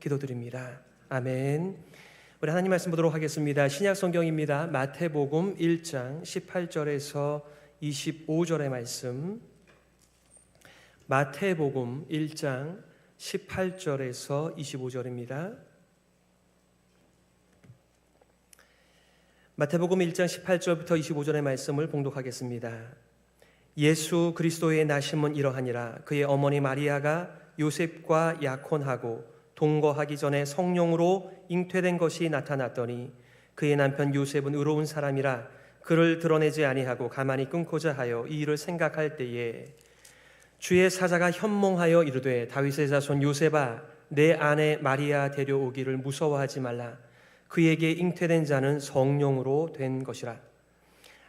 기도드립니다. 아멘. 우리 하나님 말씀 보도록 하겠습니다. 신약 성경입니다. 마태복음 1장 18절에서 25절의 말씀. 마태복음 1장 18절에서 25절입니다. 마태복음 1장 18절부터 25절의 말씀을 봉독하겠습니다. 예수 그리스도의 나심은 이러하니라. 그의 어머니 마리아가 요셉과 약혼하고 동거하기 전에 성령으로 잉태된 것이 나타났더니 그의 남편 요셉은 의로운 사람이라 그를 드러내지 아니하고 가만히 끊고자 하여 이 일을 생각할 때에 주의 사자가 현몽하여 이르되 다윗의 자손 요셉아 내 아내 마리아 데려오기를 무서워하지 말라. 그에게 잉태된 자는 성령으로 된 것이라.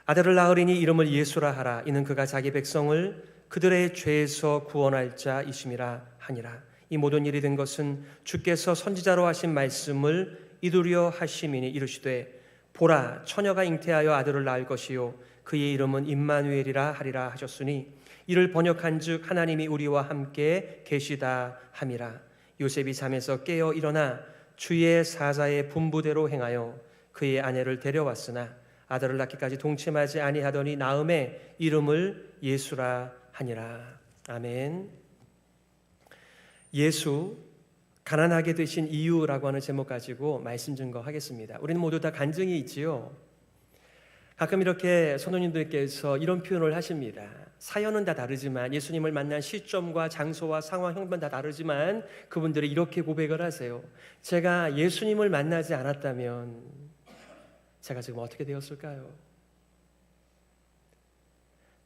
아들을 낳으리니 이름을 예수라 하라. 이는 그가 자기 백성을 그들의 죄에서 구원할 자이심이라 하니라. 이 모든 일이 된 것은 주께서 선지자로 하신 말씀을 이루려 하심이니 이르시되 보라 처녀가 잉태하여 아들을 낳을 것이요 그의 이름은 임마누엘이라 하리라 하셨으니 이를 번역한즉 하나님이 우리와 함께 계시다 함이라. 요셉이 잠에서 깨어 일어나 주의 사자의 분부대로 행하여 그의 아내를 데려왔으나 아들을 낳기까지 동침하지 아니하더니 나음에 이름을 예수라 하니라. 아멘. 예수 가난하게 되신 이유라고 하는 제목 가지고 말씀 증거하겠습니다. 우리는 모두 다 간증이 있지요. 가끔 이렇게 성도님들께서 이런 표현을 하십니다. 사연은 다 다르지만 예수님을 만난 시점과 장소와 상황, 형편 다 다르지만 그분들이 이렇게 고백을 하세요. 제가 예수님을 만나지 않았다면 제가 지금 어떻게 되었을까요?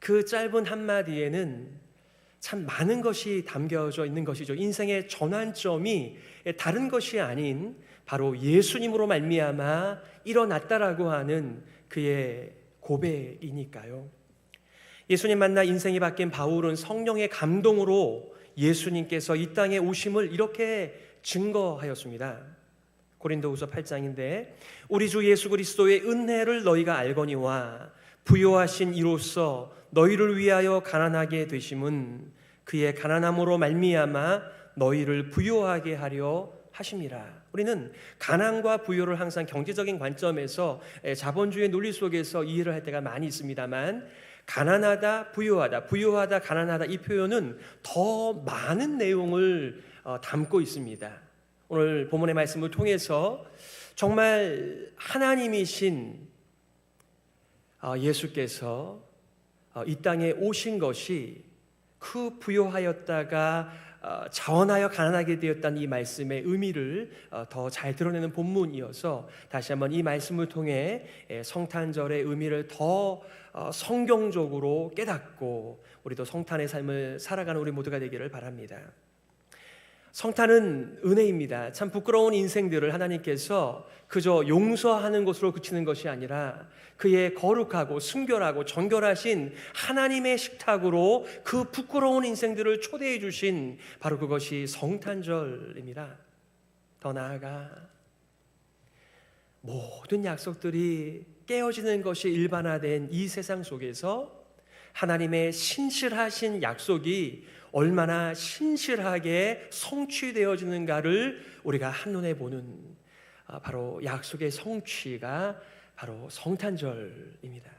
그 짧은 한마디에는 참 많은 것이 담겨져 있는 것이죠. 인생의 전환점이 다른 것이 아닌 바로 예수님으로 말미암아 일어났다라고 하는 그의 고백이니까요. 예수님 만나 인생이 바뀐 바울은 성령의 감동으로 예수님께서 이 땅에 오심을 이렇게 증거하였습니다. 고린도후서 8장인데 우리 주 예수 그리스도의 은혜를 너희가 알거니와 부요하신 이로써 너희를 위하여 가난하게 되심은 그의 가난함으로 말미암아 너희를 부요하게 하려 하심이라. 우리는 가난과 부요를 항상 경제적인 관점에서 자본주의 논리 속에서 이해를 할 때가 많이 있습니다만 가난하다, 부요하다, 부요하다, 가난하다 이 표현은 더 많은 내용을 담고 있습니다. 오늘 본문의 말씀을 통해서 정말 하나님이신 예수께서 이 땅에 오신 것이 그 부요하였다가 자원하여 가난하게 되었다는 이 말씀의 의미를 더 잘 드러내는 본문이어서 다시 한번 이 말씀을 통해 성탄절의 의미를 더 성경적으로 깨닫고 우리도 성탄의 삶을 살아가는 우리 모두가 되기를 바랍니다. 성탄은 은혜입니다. 참 부끄러운 인생들을 하나님께서 그저 용서하는 것으로 그치는 것이 아니라 그의 거룩하고 순결하고 정결하신 하나님의 식탁으로 그 부끄러운 인생들을 초대해 주신 바로 그것이 성탄절입니다. 더 나아가 모든 약속들이 깨어지는 것이 일반화된 이 세상 속에서 하나님의 신실하신 약속이 얼마나 신실하게 성취되어지는가를 우리가 한눈에 보는 바로 약속의 성취가 바로 성탄절입니다.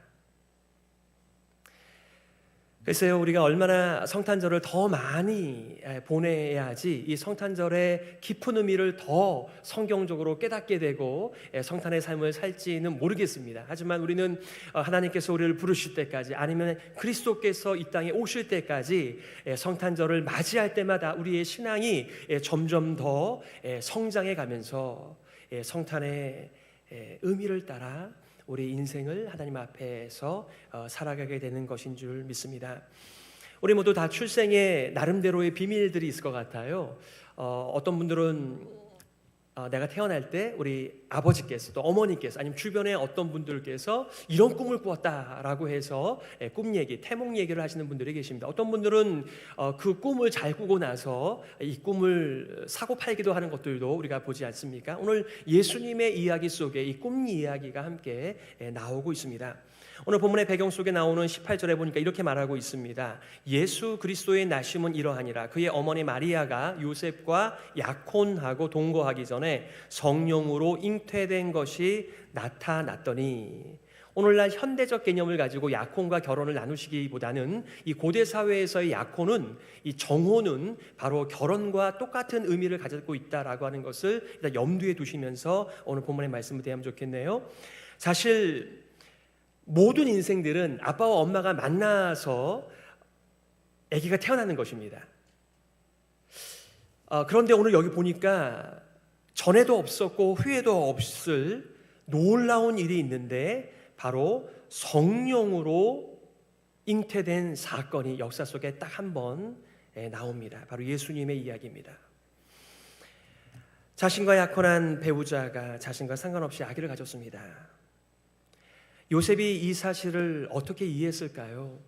글쎄요, 우리가 얼마나 성탄절을 더 많이 보내야지 이 성탄절의 깊은 의미를 더 성경적으로 깨닫게 되고 성탄의 삶을 살지는 모르겠습니다. 하지만 우리는 하나님께서 우리를 부르실 때까지 아니면 그리스도께서 이 땅에 오실 때까지 성탄절을 맞이할 때마다 우리의 신앙이 점점 더 성장해 가면서 성탄의 의미를 따라 우리 인생을 하나님 앞에서 살아가게 되는 것인 줄 믿습니다. 우리 모두 다 출생에 나름대로의 비밀들이 있을 것 같아요. 어떤 분들은 내가 태어날 때 우리 아버지께서 또 어머니께서 아니면 주변의 어떤 분들께서 이런 꿈을 꾸었다라고 해서 꿈 얘기, 태몽 얘기를 하시는 분들이 계십니다. 어떤 분들은 그 꿈을 잘 꾸고 나서 이 꿈을 사고 팔기도 하는 것들도 우리가 보지 않습니까? 오늘 예수님의 이야기 속에 이 꿈 이야기가 함께 나오고 있습니다. 오늘 본문의 배경 속에 나오는 18절에 보니까 이렇게 말하고 있습니다. 예수 그리스도의 나심은 이러하니라. 그의 어머니 마리아가 요셉과 약혼하고 동거하기 전에 성령으로 잉태된 것이 나타났더니, 오늘날 현대적 개념을 가지고 약혼과 결혼을 나누시기보다는 이 고대 사회에서의 약혼은, 이 정혼은 바로 결혼과 똑같은 의미를 가지고 있다라고 하는 것을 일단 염두에 두시면서 오늘 본문의 말씀을 대하면 좋겠네요. 사실 모든 인생들은 아빠와 엄마가 만나서 아기가 태어나는 것입니다. 그런데 오늘 여기 보니까 전에도 없었고 후에도 없을 놀라운 일이 있는데, 바로 성령으로 잉태된 사건이 역사 속에 딱 한 번 나옵니다. 바로 예수님의 이야기입니다. 자신과 약혼한 배우자가 자신과 상관없이 아기를 가졌습니다. 요셉이 이 사실을 어떻게 이해했을까요?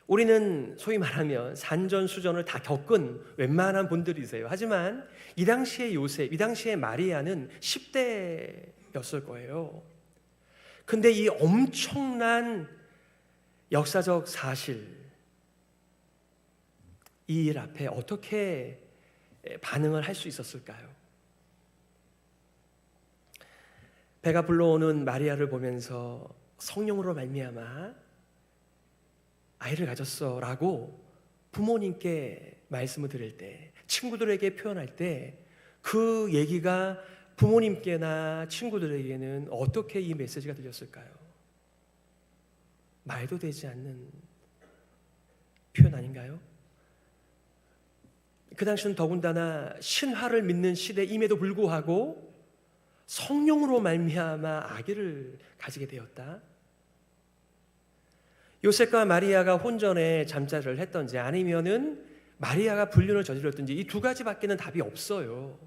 우리는 소위 말하면 산전수전을 다 겪은 웬만한 분들이세요. 하지만 이 당시의 요셉, 이 당시의 마리아는 10대였을 거예요. 근데 이 엄청난 역사적 사실, 이 일 앞에 어떻게 반응을 할 수 있었을까요? 배가 불러오는 마리아를 보면서 성령으로 말미암아 아이를 가졌어 라고 부모님께 말씀을 드릴 때, 친구들에게 표현할 때 그 얘기가 부모님께나 친구들에게는 어떻게 이 메시지가 들렸을까요? 말도 되지 않는 표현 아닌가요? 그 당시는 더군다나 신화를 믿는 시대임에도 불구하고 성령으로 말미암아 아기를 가지게 되었다. 요셉과 마리아가 혼전에 잠자리를 했던지 아니면은 마리아가 불륜을 저질렀든지 이 두 가지밖에는 답이 없어요.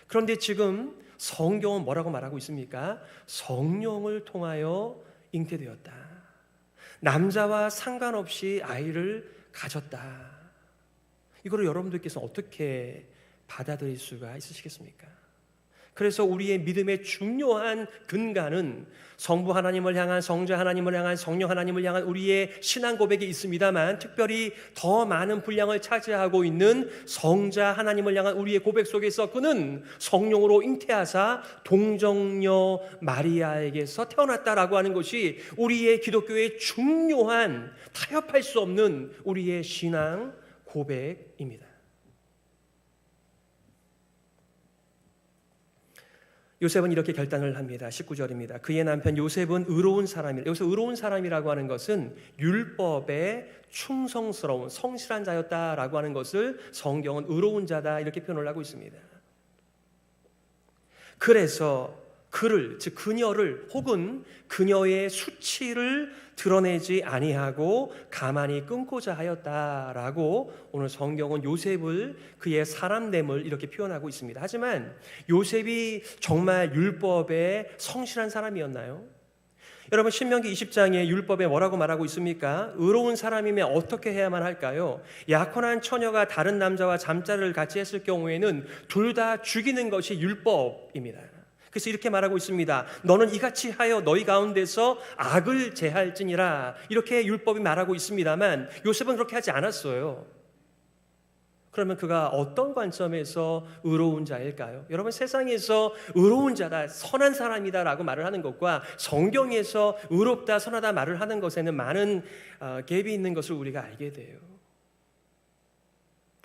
그런데 지금 성경은 뭐라고 말하고 있습니까? 성령을 통하여 잉태되었다. 남자와 상관없이 아이를 가졌다. 이거를 여러분들께서 어떻게 받아들일 수가 있으시겠습니까? 그래서 우리의 믿음의 중요한 근간은 성부 하나님을 향한, 성자 하나님을 향한, 성령 하나님을 향한 우리의 신앙 고백이 있습니다만, 특별히 더 많은 분량을 차지하고 있는 성자 하나님을 향한 우리의 고백 속에서 그는 성령으로 잉태하사 동정녀 마리아에게서 태어났다라고 하는 것이 우리의 기독교의 중요한, 타협할 수 없는 우리의 신앙 고백입니다. 요셉은 이렇게 결단을 합니다. 19절입니다. 그의 남편 요셉은 의로운 사람이라. 여기서 의로운 사람이라고 하는 것은 율법에 충성스러운 성실한 자였다라고 하는 것을 성경은 의로운 자다 이렇게 표현을 하고 있습니다. 그래서 그를, 즉 그녀를, 혹은 그녀의 수치를 드러내지 아니하고 가만히 끊고자 하였다라고 오늘 성경은 요셉을, 그의 사람됨을 이렇게 표현하고 있습니다. 하지만 요셉이 정말 율법에 성실한 사람이었나요? 여러분, 신명기 20장에 율법에 뭐라고 말하고 있습니까? 의로운 사람이면 어떻게 해야만 할까요? 약혼한 처녀가 다른 남자와 잠자리를 같이 했을 경우에는 둘 다 죽이는 것이 율법입니다. 그래서 이렇게 말하고 있습니다. 너는 이같이 하여 너희 가운데서 악을 제할지니라, 이렇게 율법이 말하고 있습니다만 요셉은 그렇게 하지 않았어요. 그러면 그가 어떤 관점에서 의로운 자일까요? 여러분, 세상에서 의로운 자다, 선한 사람이다 라고 말을 하는 것과 성경에서 의롭다, 선하다 말을 하는 것에는 많은 갭이 있는 것을 우리가 알게 돼요.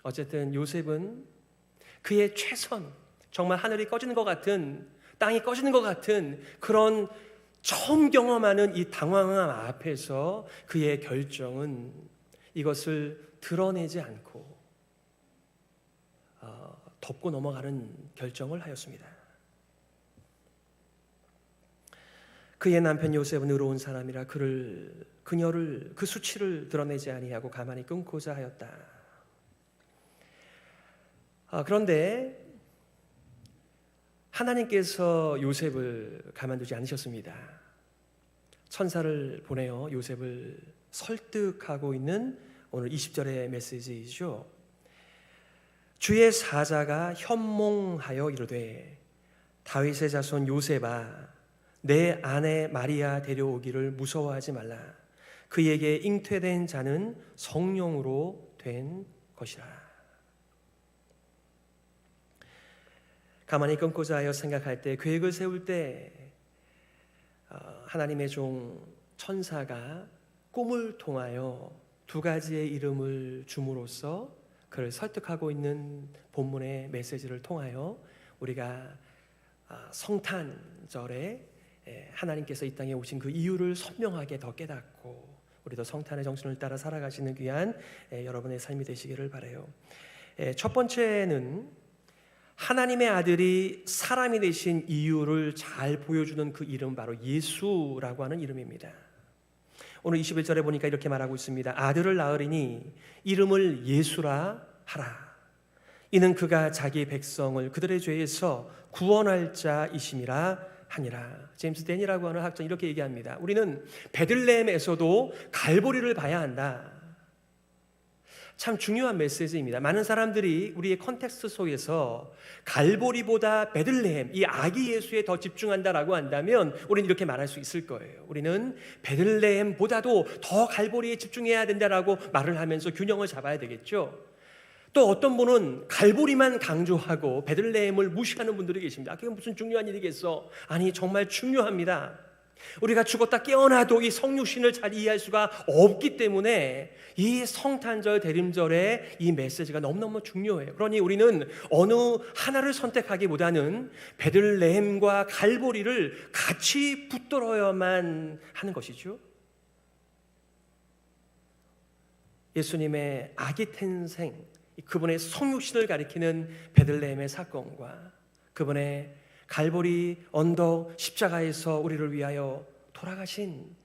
어쨌든 요셉은 그의 최선, 정말 하늘이 꺼지는 것 같은, 땅이 꺼지는 것 같은 그런 처음 경험하는 이 당황함 앞에서 그의 결정은 이것을 드러내지 않고 덮고 넘어가는 결정을 하였습니다. 그의 남편 요셉은 의로운 사람이라 그녀를, 그 수치를 드러내지 아니하고 가만히 끊고자 하였다. 그런데 하나님께서 요셉을 가만두지 않으셨습니다. 천사를 보내어 요셉을 설득하고 있는 오늘 20절의 메시지이죠. 주의 사자가 현몽하여 이르되 다윗의 자손 요셉아, 내 아내 마리아 데려오기를 무서워하지 말라. 그에게 잉태된 자는 성령으로 된 것이라. 가만히 끊고자 하여 생각할 때, 계획을 세울 때 하나님의 종 천사가 꿈을 통하여 두 가지의 이름을 줌으로써 그를 설득하고 있는 본문의 메시지를 통하여 우리가 성탄절에 하나님께서 이 땅에 오신 그 이유를 선명하게 더 깨닫고 우리도 성탄의 정신을 따라 살아가시는 귀한 여러분의 삶이 되시기를 바라요. 첫 번째는 하나님의 아들이 사람이 되신 이유를 잘 보여주는 그 이름, 바로 예수라고 하는 이름입니다. 오늘 21절에 보니까 이렇게 말하고 있습니다. 아들을 낳으리니 이름을 예수라 하라. 이는 그가 자기 백성을 그들의 죄에서 구원할 자이심이라 하니라. 제임스 댄이라고 하는 학자는 이렇게 얘기합니다. 우리는 베들레헴에서도 갈보리를 봐야 한다. 참 중요한 메시지입니다. 많은 사람들이 우리의 컨텍스트 속에서 갈보리보다 베들레헴, 이 아기 예수에 더 집중한다라고 한다면 우리는 이렇게 말할 수 있을 거예요. 우리는 베들레헴보다도 더 갈보리에 집중해야 된다라고 말을 하면서 균형을 잡아야 되겠죠. 또 어떤 분은 갈보리만 강조하고 베들레헴을 무시하는 분들이 계십니다. 그게 무슨 중요한 일이겠어? 아니, 정말 중요합니다. 우리가 죽었다 깨어나도 이 성육신을 잘 이해할 수가 없기 때문에 이 성탄절 대림절의 이 메시지가 너무너무 중요해요. 그러니 우리는 어느 하나를 선택하기보다는 베들레헴과 갈보리를 같이 붙들어야만 하는 것이죠. 예수님의 아기 탄생, 그분의 성육신을 가리키는 베들레헴의 사건과 그분의 갈보리 언덕 십자가에서 우리를 위하여 돌아가신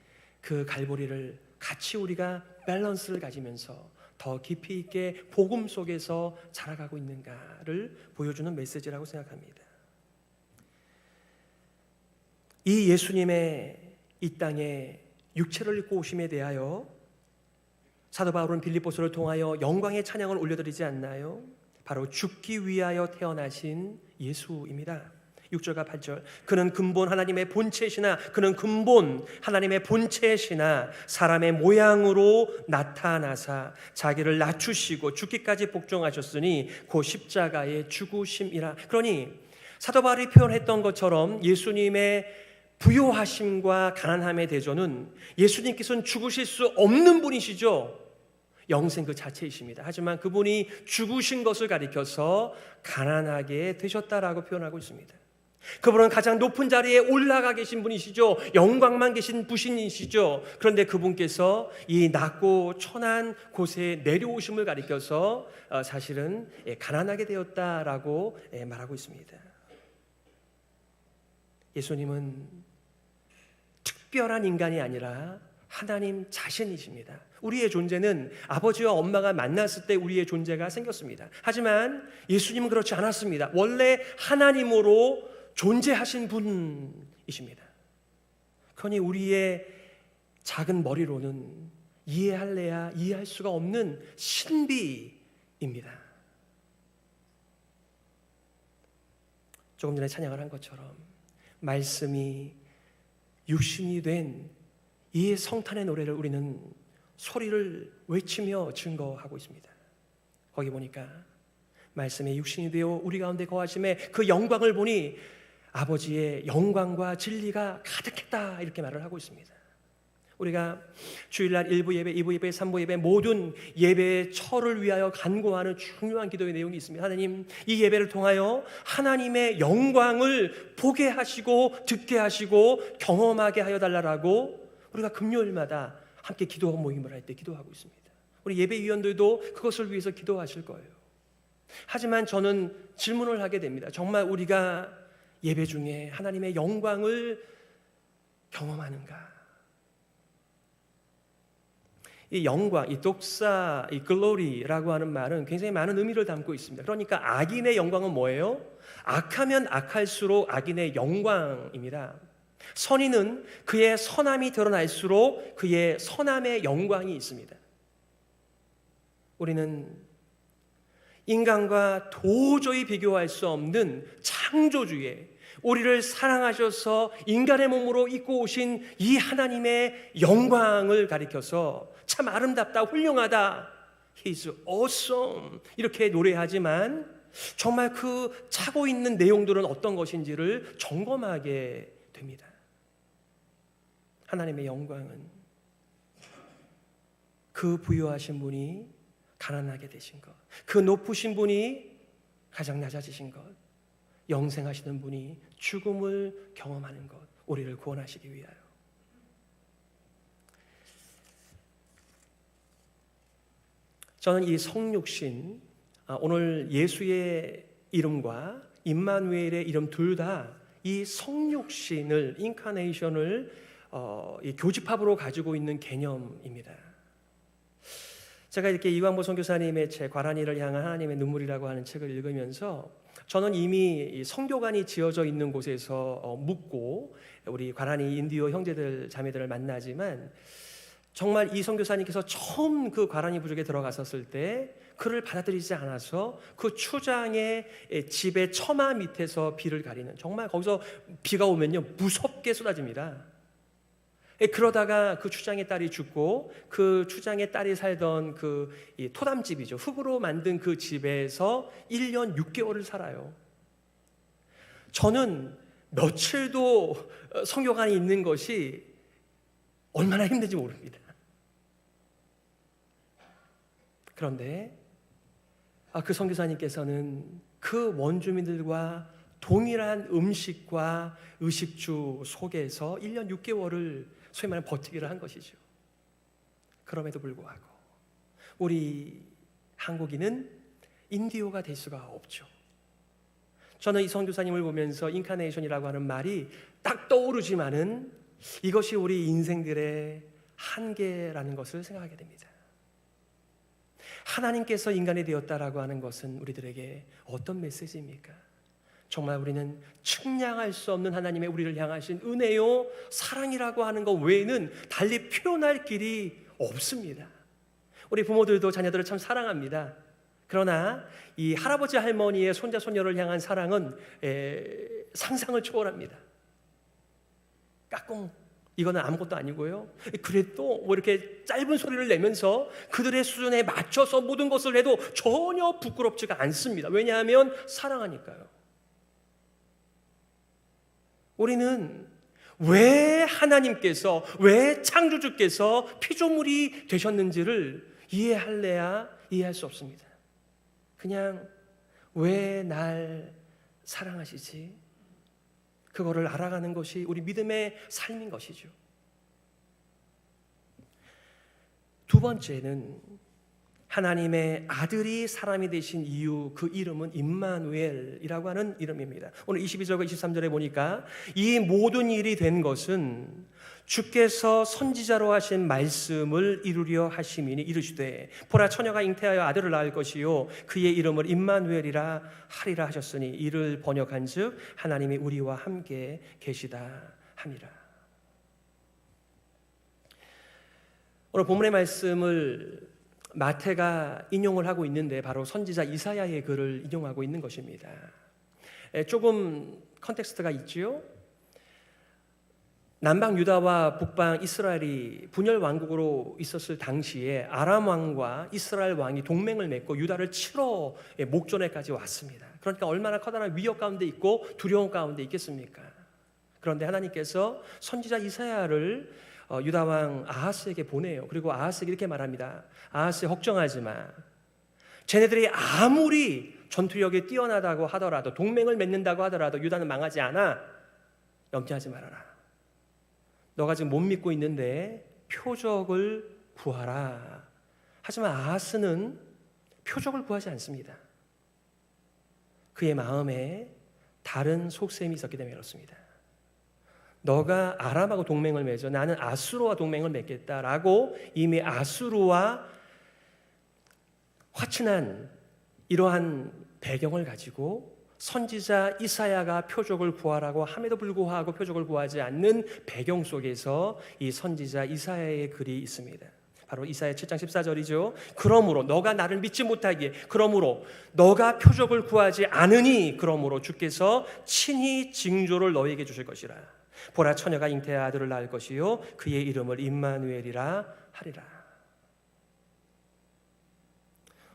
그 갈보리를 같이 우리가 밸런스를 가지면서 더 깊이 있게 복음 속에서 자라가고 있는가를 보여주는 메시지라고 생각합니다. 이 예수님의 이 땅에 육체를 입고 오심에 대하여 사도 바울은 빌립보서를 통하여 영광의 찬양을 올려드리지 않나요? 바로 죽기 위하여 태어나신 예수입니다. 6절과 8절, 그는 근본 하나님의 본체시나 그는 근본 하나님의 본체시나 사람의 모양으로 나타나사 자기를 낮추시고 죽기까지 복종하셨으니 그 십자가의 죽으심이라. 그러니 사도 바울이 표현했던 것처럼 예수님의 부요하심과 가난함의 대조는 예수님께서는 죽으실 수 없는 분이시죠. 영생 그 자체이십니다. 하지만 그분이 죽으신 것을 가리켜서 가난하게 되셨다라고 표현하고 있습니다. 그분은 가장 높은 자리에 올라가 계신 분이시죠. 영광만 계신 부신이시죠. 그런데 그분께서 이 낮고 천한 곳에 내려오심을 가리켜서 사실은 가난하게 되었다라고 말하고 있습니다. 예수님은 특별한 인간이 아니라 하나님 자신이십니다. 우리의 존재는 아버지와 엄마가 만났을 때 우리의 존재가 생겼습니다. 하지만 예수님은 그렇지 않았습니다. 원래 하나님으로 존재하신 분이십니다. 그러니 우리의 작은 머리로는 이해할래야 이해할 수가 없는 신비입니다. 조금 전에 찬양을 한 것처럼 말씀이 육신이 된 이 성탄의 노래를 우리는 소리를 외치며 증거하고 있습니다. 거기 보니까 말씀이 육신이 되어 우리 가운데 거하심에 그 영광을 보니 아버지의 영광과 진리가 가득했다, 이렇게 말을 하고 있습니다. 우리가 주일날 1부 예배, 2부 예배, 3부 예배 모든 예배의 철을 위하여 간구하는 중요한 기도의 내용이 있습니다. 하나님, 이 예배를 통하여 하나님의 영광을 보게 하시고 듣게 하시고 경험하게 하여 달라라고 우리가 금요일마다 함께 기도 모임을 할 때 기도하고 있습니다. 우리 예배위원들도 그것을 위해서 기도하실 거예요. 하지만 저는 질문을 하게 됩니다. 정말 우리가 예배 중에 하나님의 영광을 경험하는가? 이 영광, 이 독사, 이 글로리라고 하는 말은 굉장히 많은 의미를 담고 있습니다. 그러니까 악인의 영광은 뭐예요? 악하면 악할수록 악인의 영광입니다. 선인은 그의 선함이 드러날수록 그의 선함의 영광이 있습니다. 우리는 인간과 도저히 비교할 수 없는 창조주의, 우리를 사랑하셔서 인간의 몸으로 입고 오신 이 하나님의 영광을 가리켜서 참 아름답다, 훌륭하다, He's awesome 이렇게 노래하지만 정말 그 차고 있는 내용들은 어떤 것인지를 점검하게 됩니다. 하나님의 영광은 그 부유하신 분이 가난하게 되신 것, 그 높으신 분이 가장 낮아지신 것, 영생하시는 분이 죽음을 경험하는 것, 우리를 구원하시기 위하여. 저는 이 성육신, 오늘 예수의 이름과 임마누엘의 이름 둘 다 이 성육신을, 인카네이션을 이 교집합으로 가지고 있는 개념입니다. 제가 이렇게 이광보 선교사님의 책 과란이를 향한 하나님의 눈물이라고 하는 책을 읽으면서 저는 이미 성교관이 지어져 있는 곳에서 묵고 우리 과란이 인디오 형제들 자매들을 만나지만 정말 이 선교사님께서 처음 그 과란이 부족에 들어갔었을 때 그를 받아들이지 않아서 그 추장의 집의 처마 밑에서 비를 가리는, 정말 거기서 비가 오면요 무섭게 쏟아집니다. 그러다가 그 추장의 딸이 죽고 그 추장의 딸이 살던 그 토담집이죠, 흙으로 만든 그 집에서 1년 6개월을 살아요. 저는 며칠도 성교관이 있는 것이 얼마나 힘든지 모릅니다. 그런데 그 선교사님께서는 그 원주민들과 동일한 음식과 의식주 속에서 1년 6개월을 소위 말하는 버티기를 한 것이죠. 그럼에도 불구하고 우리 한국인은 인디오가 될 수가 없죠. 저는 이 선교사님을 보면서 인카네이션이라고 하는 말이 딱 떠오르지만은 이것이 우리 인생들의 한계라는 것을 생각하게 됩니다. 하나님께서 인간이 되었다라고 하는 것은 우리들에게 어떤 메시지입니까? 정말 우리는 측량할 수 없는 하나님의 우리를 향하신 은혜요 사랑이라고 하는 것 외에는 달리 표현할 길이 없습니다. 우리 부모들도 자녀들을 참 사랑합니다. 그러나 이 할아버지 할머니의 손자 손녀를 향한 사랑은 상상을 초월합니다. 까꿍, 이거는 아무것도 아니고요, 그래도 뭐 이렇게 짧은 소리를 내면서 그들의 수준에 맞춰서 모든 것을 해도 전혀 부끄럽지가 않습니다. 왜냐하면 사랑하니까요. 우리는 왜 하나님께서, 왜 창조주께서 피조물이 되셨는지를 이해할래야 이해할 수 없습니다. 그냥 왜 날 사랑하시지? 그거를 알아가는 것이 우리 믿음의 삶인 것이죠. 두 번째는 하나님의 아들이 사람이 되신 이유, 그 이름은 임마누엘이라고 하는 이름입니다. 오늘 22절과 23절에 보니까 이 모든 일이 된 것은 주께서 선지자로 하신 말씀을 이루려 하심이니 이르시되 보라 처녀가 잉태하여 아들을 낳을 것이요 그의 이름을 임마누엘이라 하리라 하셨으니 이를 번역한즉 하나님이 우리와 함께 계시다 함이라. 오늘 본문의 말씀을 마태가 인용을 하고 있는데 바로 선지자 이사야의 글을 인용하고 있는 것입니다. 조금 컨텍스트가 있지요. 남방 유다와 북방 이스라엘이 분열 왕국으로 있었을 당시에 아람 왕과 이스라엘 왕이 동맹을 맺고 유다를 치러 목전에까지 왔습니다. 그러니까 얼마나 커다란 위협 가운데 있고 두려움 가운데 있겠습니까? 그런데 하나님께서 선지자 이사야를 유다 왕 아하스에게 보내요. 그리고 아하스에게 이렇게 말합니다. 아하스, 걱정하지 마. 쟤네들이 아무리 전투력이 뛰어나다고 하더라도, 동맹을 맺는다고 하더라도 유다는 망하지 않아. 염려하지 말아라. 너가 지금 못 믿고 있는데 표적을 구하라. 하지만 아하스는 표적을 구하지 않습니다. 그의 마음에 다른 속셈이 있었기 때문에 그렇습니다. 너가 아람하고 동맹을 맺어, 나는 아수르와 동맹을 맺겠다라고 이미 아수르와 화친한 이러한 배경을 가지고 선지자 이사야가 표적을 구하라고 함에도 불구하고 표적을 구하지 않는 배경 속에서 이 선지자 이사야의 글이 있습니다. 바로 이사야 7장 14절이죠. 그러므로 너가 나를 믿지 못하기에, 그러므로 너가 표적을 구하지 않으니, 그러므로 주께서 친히 징조를 너에게 주실 것이라. 보라, 처녀가 잉태의 아들을 낳을 것이요 그의 이름을 임마누엘이라 하리라.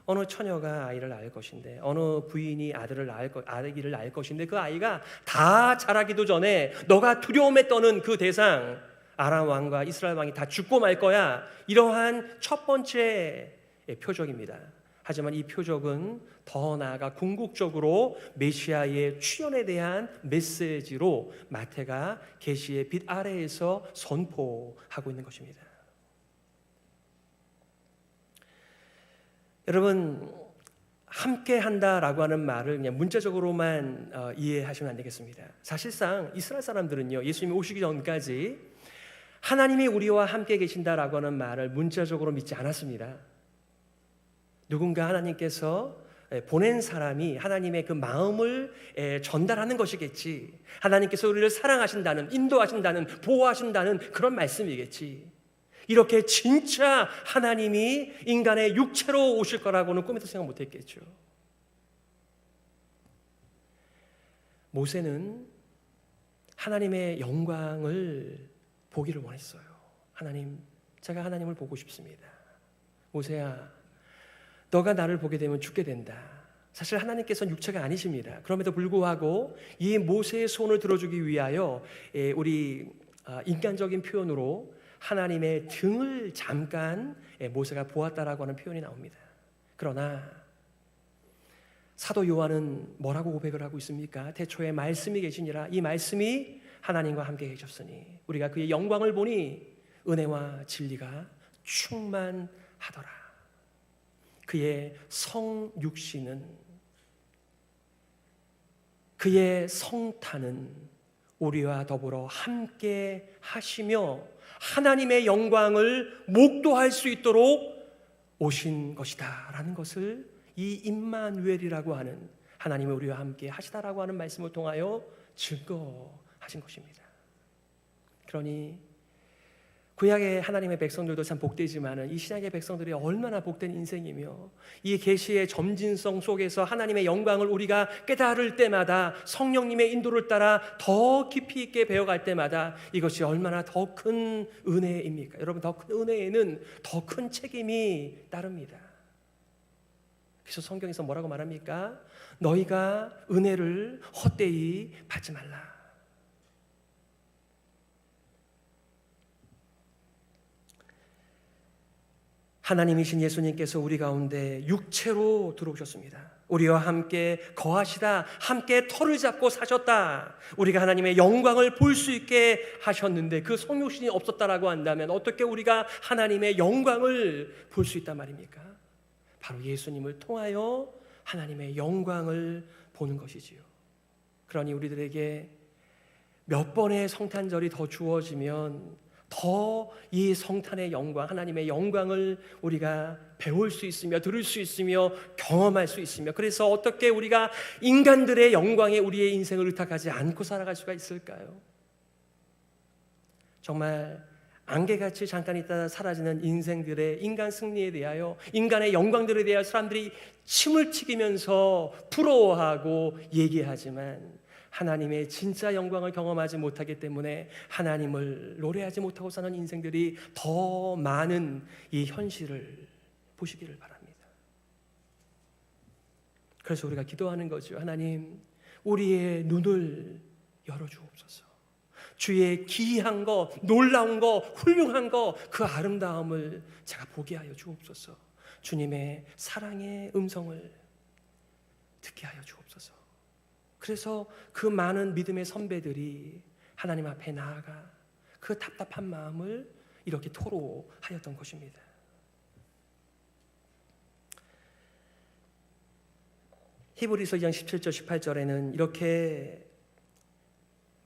어느 처녀가 아이를 낳을 것인데, 어느 부인이 아기를 낳을 것인데, 그 아이가 다 자라기도 전에 너가 두려움에 떠는 그 대상, 아람 왕과 이스라엘 왕이 다 죽고 말 거야. 이러한 첫 번째 표적입니다. 하지만 이 표적은 더 나아가 궁극적으로 메시아의 출현에 대한 메시지로 마태가 계시의 빛 아래에서 선포하고 있는 것입니다. 여러분, 함께 한다라고 하는 말을 그냥 문자적으로만 이해하시면 안 되겠습니다. 사실상 이스라엘 사람들은요, 예수님이 오시기 전까지 하나님이 우리와 함께 계신다라고 하는 말을 문자적으로 믿지 않았습니다. 누군가 하나님께서 보낸 사람이 하나님의 그 마음을 전달하는 것이겠지, 하나님께서 우리를 사랑하신다는, 인도하신다는, 보호하신다는 그런 말씀이겠지, 이렇게 진짜 하나님이 인간의 육체로 오실 거라고는 꿈에도 생각 못했겠죠. 모세는 하나님의 영광을 보기를 원했어요. 하나님, 제가 하나님을 보고 싶습니다. 모세야, 너가 나를 보게 되면 죽게 된다. 사실 하나님께서는 육체가 아니십니다. 그럼에도 불구하고 이 모세의 소원을 들어주기 위하여 우리 인간적인 표현으로 하나님의 등을 잠깐 모세가 보았다라고 하는 표현이 나옵니다. 그러나 사도 요한은 뭐라고 고백을 하고 있습니까? 태초에 말씀이 계시니라, 이 말씀이 하나님과 함께 계셨으니 우리가 그의 영광을 보니 은혜와 진리가 충만하더라. 그의 성육신은, 그의 성탄은 우리와 더불어 함께 하시며 하나님의 영광을 목도할 수 있도록 오신 것이다 라는 것을 이 임마누엘이라고 하는, 하나님이 우리와 함께 하시다라고 하는 말씀을 통하여 증거하신 것입니다. 그러니 구약의 하나님의 백성들도 참 복되지만 이 신약의 백성들이 얼마나 복된 인생이며, 이 계시의 점진성 속에서 하나님의 영광을 우리가 깨달을 때마다, 성령님의 인도를 따라 더 깊이 있게 배워갈 때마다 이것이 얼마나 더 큰 은혜입니까? 여러분, 더 큰 은혜에는 더 큰 책임이 따릅니다. 그래서 성경에서 뭐라고 말합니까? 너희가 은혜를 헛되이 받지 말라. 하나님이신 예수님께서 우리 가운데 육체로 들어오셨습니다. 우리와 함께 거하시다, 함께 터를 잡고 사셨다. 우리가 하나님의 영광을 볼 수 있게 하셨는데 그 성육신이 없었다라고 한다면 어떻게 우리가 하나님의 영광을 볼 수 있단 말입니까? 바로 예수님을 통하여 하나님의 영광을 보는 것이지요. 그러니 우리들에게 몇 번의 성탄절이 더 주어지면 더 이 성탄의 영광, 하나님의 영광을 우리가 배울 수 있으며 들을 수 있으며 경험할 수 있으며, 그래서 어떻게 우리가 인간들의 영광에 우리의 인생을 의탁하지 않고 살아갈 수가 있을까요? 정말 안개같이 잠깐 있다가 사라지는 인생들의 인간 승리에 대하여, 인간의 영광들에 대하여 사람들이 침을 튀기면서 부러워하고 얘기하지만 하나님의 진짜 영광을 경험하지 못하기 때문에 하나님을 노래하지 못하고 사는 인생들이 더 많은 이 현실을 보시기를 바랍니다. 그래서 우리가 기도하는 거죠. 하나님, 우리의 눈을 열어주옵소서. 주의 기이한 것, 놀라운 것, 훌륭한 것, 그 아름다움을 제가 보게 하여 주옵소서. 주님의 사랑의 음성을 듣게 하여 주옵소서. 그래서 그 많은 믿음의 선배들이 하나님 앞에 나아가 그 답답한 마음을 이렇게 토로하였던 것입니다. 히브리서 2장 17절 18절에는 이렇게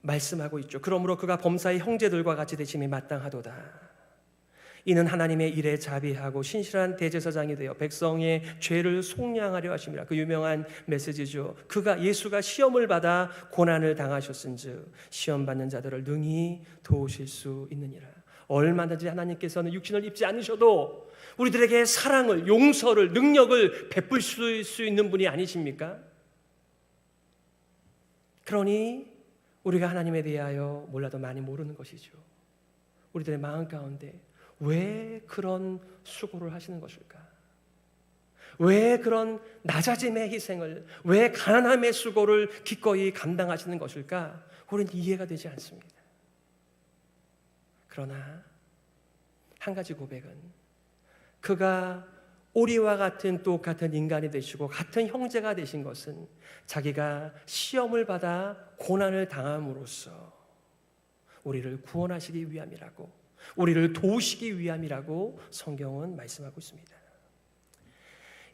말씀하고 있죠. 그러므로 그가 범사의 형제들과 같이 되심이 마땅하도다. 이는 하나님의 일에 자비하고 신실한 대제사장이 되어 백성의 죄를 속량하려 하심이라. 그 유명한 메시지죠. 예수가 시험을 받아 고난을 당하셨은즉 시험 받는 자들을 능히 도우실 수 있느니라. 얼마든지 하나님께서는 육신을 입지 않으셔도 우리들에게 사랑을, 용서를, 능력을 베풀 수 있는 분이 아니십니까? 그러니 우리가 하나님에 대하여 몰라도 많이 모르는 것이죠. 우리들의 마음 가운데 왜 그런 수고를 하시는 것일까? 왜 그런 낮아짐의 희생을, 왜 가난함의 수고를 기꺼이 감당하시는 것일까? 우리는 이해가 되지 않습니다. 그러나 한 가지 고백은, 그가 우리와 같은 똑같은 인간이 되시고 같은 형제가 되신 것은 자기가 시험을 받아 고난을 당함으로써 우리를 구원하시기 위함이라고, 우리를 도우시기 위함이라고 성경은 말씀하고 있습니다.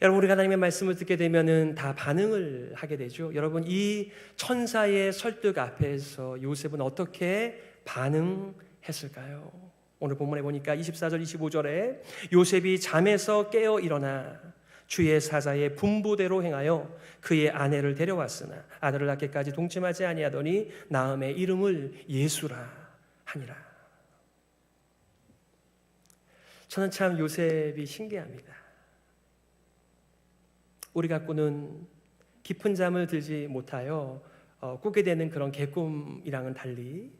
여러분, 우리가 하나님의 말씀을 듣게 되면은 다 반응을 하게 되죠. 여러분, 이 천사의 설득 앞에서 요셉은 어떻게 반응했을까요? 오늘 본문에 보니까 24절 25절에 요셉이 잠에서 깨어 일어나 주의 사자의 분부대로 행하여 그의 아내를 데려왔으나 아들을 낳기까지 동침하지 아니하더니 나음의 이름을 예수라 하니라. 저는 참 요셉이 신기합니다. 우리가 꾸는 깊은 잠을 들지 못하여 꾸게 되는 그런 개꿈이랑은 달리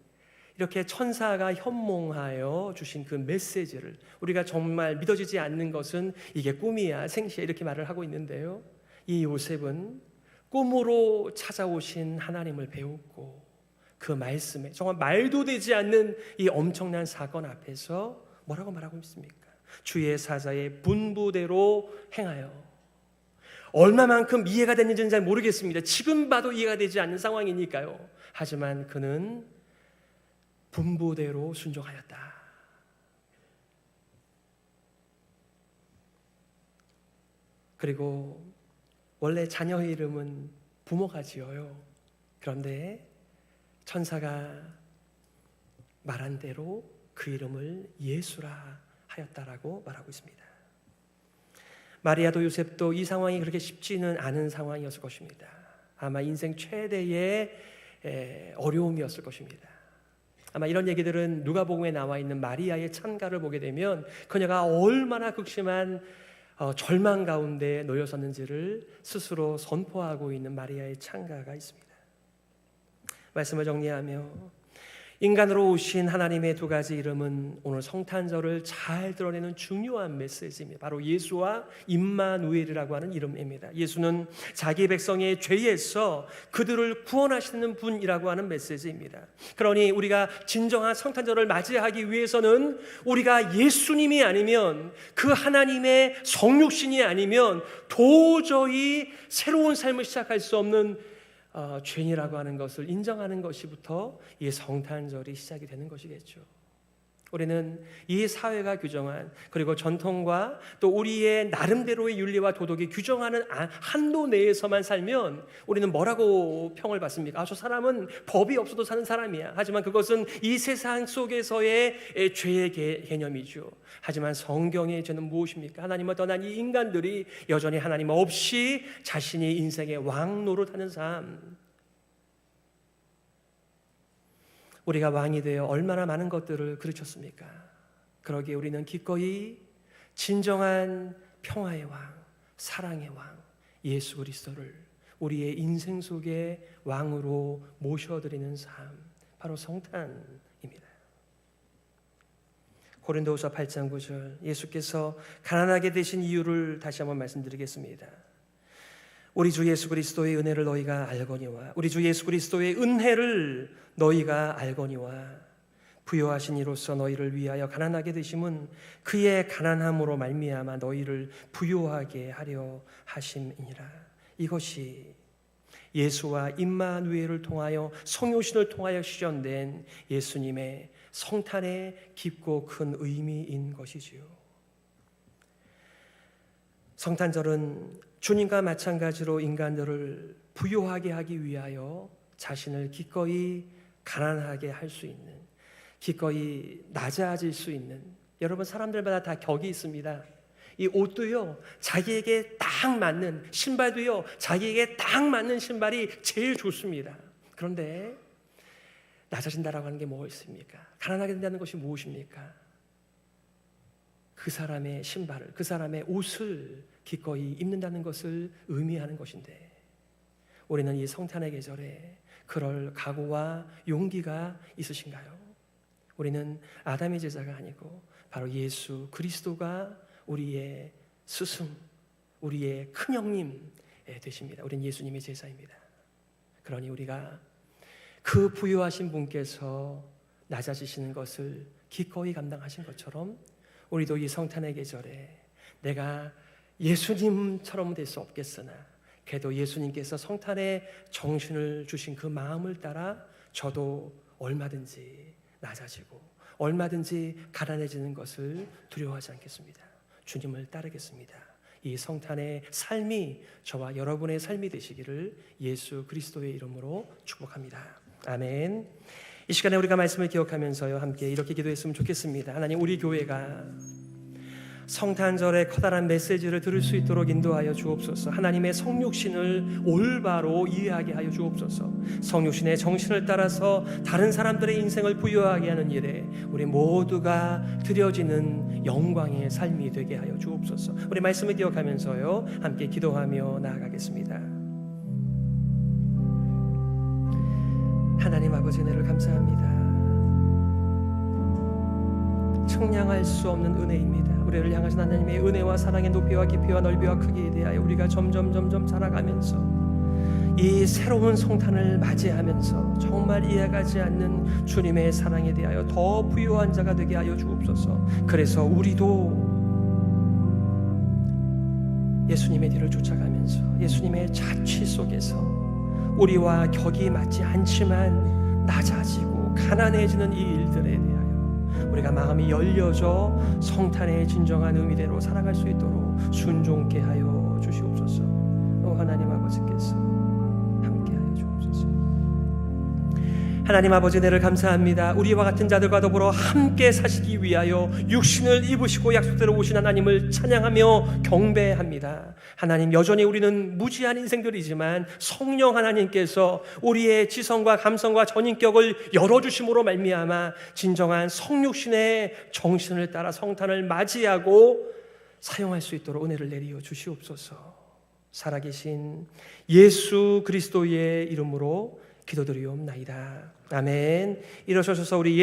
이렇게 천사가 현몽하여 주신 그 메시지를 우리가 정말 믿어지지 않는 것은 이게 꿈이야, 생시야 이렇게 말을 하고 있는데요, 이 요셉은 꿈으로 찾아오신 하나님을 배웠고 그 말씀에 정말 말도 되지 않는 이 엄청난 사건 앞에서 뭐라고 말하고 있습니까? 주의 사자의 분부대로 행하여. 얼마만큼 이해가 됐는지는 잘 모르겠습니다. 지금 봐도 이해가 되지 않는 상황이니까요. 하지만 그는 분부대로 순종하였다. 그리고 원래 자녀의 이름은 부모가 지어요. 그런데 천사가 말한 대로 그 이름을 예수라 하였다라고 말하고 있습니다. 마리아도 요셉도 이 상황이 그렇게 쉽지는 않은 상황이었을 것입니다. 아마 인생 최대의 어려움이었을 것입니다. 아마 이런 얘기들은 누가복음에 나와 있는 마리아의 찬가를 보게 되면 그녀가 얼마나 극심한 절망 가운데 놓여섰는지를 스스로 선포하고 있는 마리아의 찬가가 있습니다. 말씀을 정리하며, 인간으로 오신 하나님의 두 가지 이름은 오늘 성탄절을 잘 드러내는 중요한 메시지입니다. 바로 예수와 임마누엘이라고 하는 이름입니다. 예수는 자기 백성의 죄에서 그들을 구원하시는 분이라고 하는 메시지입니다. 그러니 우리가 진정한 성탄절을 맞이하기 위해서는 우리가 예수님이 아니면, 그 하나님의 성육신이 아니면 도저히 새로운 삶을 시작할 수 없는 죄인이라고 하는 것을 인정하는 것이부터 이 성탄절이 시작이 되는 것이겠죠. 우리는 이 사회가 규정한, 그리고 전통과 또 우리의 나름대로의 윤리와 도덕이 규정하는 한도 내에서만 살면 우리는 뭐라고 평을 받습니까? 저 사람은 법이 없어도 사는 사람이야. 하지만 그것은 이 세상 속에서의 죄의 개념이죠. 하지만 성경의 죄는 무엇입니까? 하나님을 떠난 이 인간들이 여전히 하나님 없이 자신이 인생의 왕노릇하는 삶. 우리가 왕이 되어 얼마나 많은 것들을 그르쳤습니까? 그러기에 우리는 기꺼이 진정한 평화의 왕, 사랑의 왕, 예수 그리스도를 우리의 인생 속의 왕으로 모셔드리는 삶, 바로 성탄입니다. 고린도후서 8장 9절, 예수께서 가난하게 되신 이유를 다시 한번 말씀드리겠습니다. 우리 주 예수 그리스도의 은혜를 너희가 알거니와, 우리 주 예수 그리스도의 은혜를 너희가 알거니와, 부요하신 이로써 너희를 위하여 가난하게 되심은 그의 가난함으로 말미암아 너희를 부요하게 하려 하심이니라. 이것이 예수와 임마누엘을 통하여, 성육신을 통하여 실현된 예수님의 성탄의 깊고 큰 의미인 것이지요. 성탄절은 주님과 마찬가지로 인간들을 부요하게 하기 위하여 자신을 기꺼이 가난하게 할 수 있는, 기꺼이 낮아질 수 있는, 여러분 사람들마다 다 격이 있습니다. 이 옷도요, 자기에게 딱 맞는, 신발도요, 자기에게 딱 맞는 신발이 제일 좋습니다. 그런데 낮아진다라고 하는 게 무엇입니까? 가난하게 된다는 것이 무엇입니까? 그 사람의 신발을, 그 사람의 옷을 기꺼이 입는다는 것을 의미하는 것인데, 우리는 이 성탄의 계절에 그럴 각오와 용기가 있으신가요? 우리는 아담의 제자가 아니고 바로 예수 그리스도가 우리의 스승, 우리의 큰형님 되십니다. 우리는 예수님의 제자입니다. 그러니 우리가 그 부유하신 분께서 낮아지시는 것을 기꺼이 감당하신 것처럼 우리도 이 성탄의 계절에 내가 예수님처럼 될 수 없겠으나 그래도 예수님께서 성탄의 정신을 주신 그 마음을 따라 저도 얼마든지 낮아지고 얼마든지 가난해지는 것을 두려워하지 않겠습니다. 주님을 따르겠습니다. 이 성탄의 삶이 저와 여러분의 삶이 되시기를 예수 그리스도의 이름으로 축복합니다. 아멘. 이 시간에 우리가 말씀을 기억하면서요, 함께 이렇게 기도했으면 좋겠습니다. 하나님, 우리 교회가 성탄절의 커다란 메시지를 들을 수 있도록 인도하여 주옵소서. 하나님의 성육신을 올바로 이해하게 하여 주옵소서. 성육신의 정신을 따라서 다른 사람들의 인생을 부유하게 하는 일에 우리 모두가 드려지는 영광의 삶이 되게 하여 주옵소서. 우리 말씀을 기억하면서요, 함께 기도하며 나아가겠습니다. 하나님 아버지, 은혜를 감사합니다. 청량할 수 없는 은혜입니다. 우리를 향하신 하나님의 은혜와 사랑의 높이와 깊이와 넓이와 크기에 대하여 우리가 점점 자라가면서 이 새로운 성탄을 맞이하면서 정말 이해가지 않는 주님의 사랑에 대하여 더 부유한 자가 되게 하여 주옵소서. 그래서 우리도 예수님의 뒤를 쫓아가면서 예수님의 자취 속에서 우리와 격이 맞지 않지만 낮아지고 가난해지는 이 일들에 대하여 우리가 마음이 열려져 성탄의 진정한 의미대로 살아갈 수 있도록 순종케 하여 주시옵소서. 하나님 아버지께서 함께하여 주옵소서. 하나님 아버지, 은혜를 감사합니다. 우리와 같은 자들과 더불어 함께 사시기 위하여 육신을 입으시고 약속대로 오신 하나님을 찬양하며 경배합니다. 하나님, 여전히 우리는 무지한 인생들이지만 성령 하나님께서 우리의 지성과 감성과 전인격을 열어주심으로 말미암아 진정한 성육신의 정신을 따라 성탄을 맞이하고 사용할 수 있도록 은혜를 내리어 주시옵소서. 살아계신 예수 그리스도의 이름으로 기도드리옵나이다. 아멘. 일어서셔서 우리